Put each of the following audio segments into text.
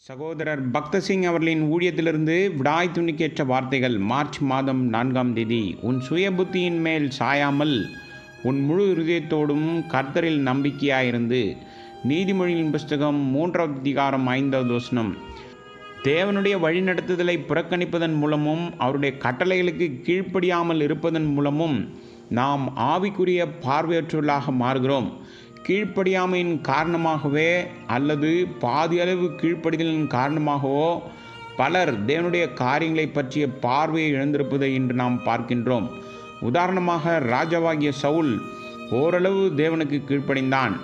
சகோதரர் பக்தசிங் அவர்களின் ஊழியத்திலிருந்து விடாய் துணிக்கேற்ற வார்த்தைகள். மார்ச் மாதம் 4ஆம் தேதி. உன் சுய புத்தியின் மேல் சாயாமல் உன் முழு இருதயத்தோடும் கர்த்தரில் நம்பிக்கையாயிருந்து. நீதிமொழியின் புஸ்தகம் 3ஆம் அதிகாரம் 5வது வசனம். தேவனுடைய வழிநடத்துதலை புறக்கணிப்பதன் மூலமும் அவருடைய கட்டளைகளுக்கு கீழ்ப்படியாமல் இருப்பதன் மூலமும் நாம் ஆவிக்குரிய பார்வையற்றவர்களாக மாறுகிறோம். கீழ்ப்படியாமையின் காரணமாகவே அல்லது பாதியளவு கீழ்ப்படிதலின் காரணமாகவோ பலர் தேவனுடைய காரியங்களை பற்றிய பார்வையை இழந்திருப்பதை இன்று நாம் பார்க்கின்றோம். உதாரணமாக, ராஜாவாகிய சவுல் ஓரளவு தேவனுக்கு கீழ்ப்படிந்தான்.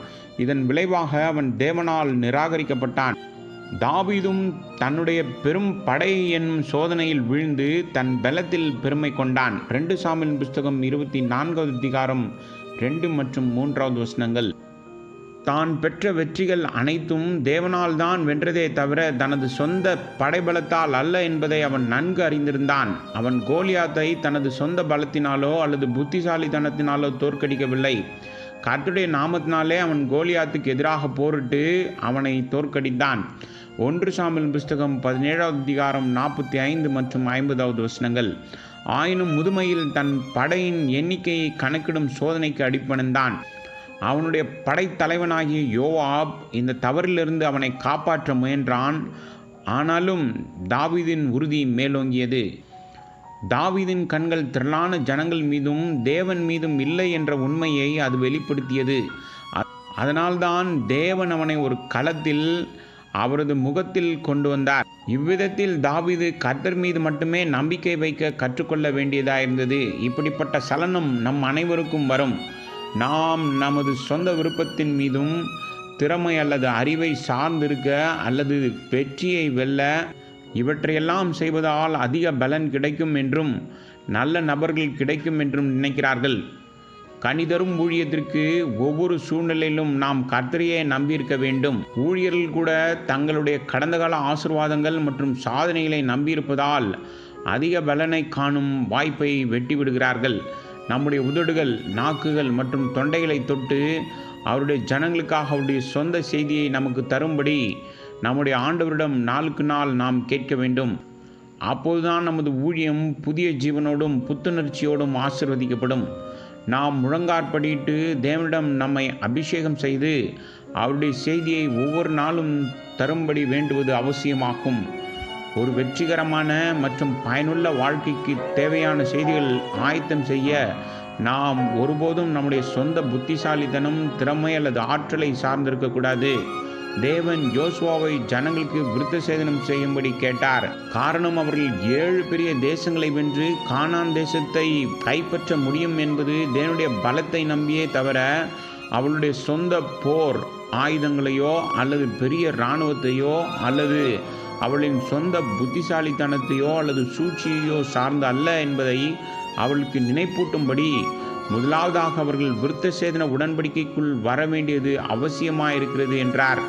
இதன் விளைவாக அவன் தேவனால் நிராகரிக்கப்பட்டான். தாவீதும் தன்னுடைய பெரும் படை என்னும் சோதனையில் வீழ்ந்து தன் பலத்தில் பெருமை கொண்டான். 2 சாமுவேல் புஸ்தகம் 24வது அதிகாரம் 2 மற்றும் 3வது வசனங்கள். தான் பெற்ற வெற்றிகள் அனைத்தும் தேவனால் தான் வென்றதே தவிர தனது சொந்த படைபலத்தால் அல்ல என்பதை அவன் நன்கு அறிந்திருந்தான். அவன் கோலியாத்தை தனது சொந்த பலத்தினாலோ அல்லது புத்திசாலித்தனத்தினாலோ தோற்கடிக்கவில்லை. கர்த்தருடைய நாமத்தினாலே அவன் கோலியாத்துக்கு எதிராக போரிட்டு அவனை தோற்கடித்தான். 1 சாமுவேல் புஸ்தகம் 17வது அதிகாரம் 45 மற்றும் 50வது வசனங்கள். ஆயினும் முதுமையில் தன் படையின் எண்ணிக்கையை கணக்கிடும் சோதனைக்கு அடிபணிந்தான். அவனுடைய படைத்தலைவனாகிய யோவாப் இந்த தவறிலிருந்து அவனை காப்பாற்ற முயன்றான். ஆனாலும் தாவீதின் உறுதி மேலோங்கியது. தாவீதின் கண்கள் திரளான ஜனங்கள் மீதும் தேவன் மீதும் இல்லை என்ற உண்மையை அது வெளிப்படுத்தியது. அதனால்தான் தேவன் அவனை ஒரு களத்தில் அவரது முகத்தில் கொண்டு வந்தார். இவ்விதத்தில் தாவீது கர்த்தர் மீது மட்டுமே நம்பிக்கை வைக்க கற்றுக்கொள்ள வேண்டியதாயிருந்தது. இப்படிப்பட்ட சலனம் நம் அனைவருக்கும் வரும். நாம் நமது சொந்த விருப்பத்தின் மீதும் திறமை அல்லது அறிவை சார்ந்திருக்க அல்லது வெற்றியை வெல்ல இவற்றையெல்லாம் செய்வதால் அதிக பலன் கிடைக்கும் என்றும் நல்ல நபர்கள் கிடைக்கும் என்றும் நினைக்கிறார்கள். கனிதரும் ஊழியத்திற்கு ஒவ்வொரு சூழ்நிலையிலும் நாம் கர்த்தரையே நம்பியிருக்க வேண்டும். ஊழியர்கள் கூட தங்களுடைய கடந்த கால ஆசீர்வாதங்கள் மற்றும் சாதனைகளை நம்பியிருப்பதால் அதிக பலனை காணும் வாய்ப்பை வெட்டி விடுகிறார்கள். நம்முடைய உதடுகள், நாக்குகள் மற்றும் தொண்டைகளை தொட்டு அவருடைய ஜனங்களுக்காக அவருடைய சொந்த செய்தியை நமக்கு தரும்படி நம்முடைய ஆண்டவரிடம் நாளுக்கு நாள் நாம் கேட்க வேண்டும். அப்போதுதான் நமது ஊழியம் புதிய ஜீவனோடும் புத்துணர்ச்சியோடும் ஆசீர்வதிக்கப்படும். நாம் முழங்காற்படியிட்டு தேவனிடம் நம்மை அபிஷேகம் செய்து அவருடைய செய்தியை ஒவ்வொரு நாளும் தரும்படி வேண்டுவது அவசியமாகும். ஒரு வெற்றிகரமான மற்றும் பயனுள்ள வாழ்க்கைக்கு தேவையான செய்திகள் ஆயத்தம் செய்ய நாம் ஒருபோதும் நம்முடைய சொந்த புத்திசாலித்தனம், திறமை அல்லது ஆற்றலை சார்ந்திருக்கக்கூடாது. தேவன் யோசுவாவை ஜனங்களுக்கு விருத்த சேதனம் செய்யும்படி கேட்டார். காரணம், அவர்கள் 7 பெரிய தேசங்களை வென்று கானான் தேசத்தை கைப்பற்ற முடியும் என்பது தேவனுடைய பலத்தை நம்பியே தவிர அவளுடைய சொந்த போர் ஆயுதங்களையோ அல்லது பெரிய இராணுவத்தையோ அல்லது அவளின் சொந்த புத்திசாலித்தனத்தையோ அல்லது சூழ்ச்சியையோ சார்ந்து அல்ல என்பதை அவளுக்கு நினைப்பூட்டும்படி முதலாவதாக அவர்கள் விருத்த சேதன உடன்படிக்கைக்குள் வர வேண்டியது அவசியமாயிருக்கிறது என்றார்.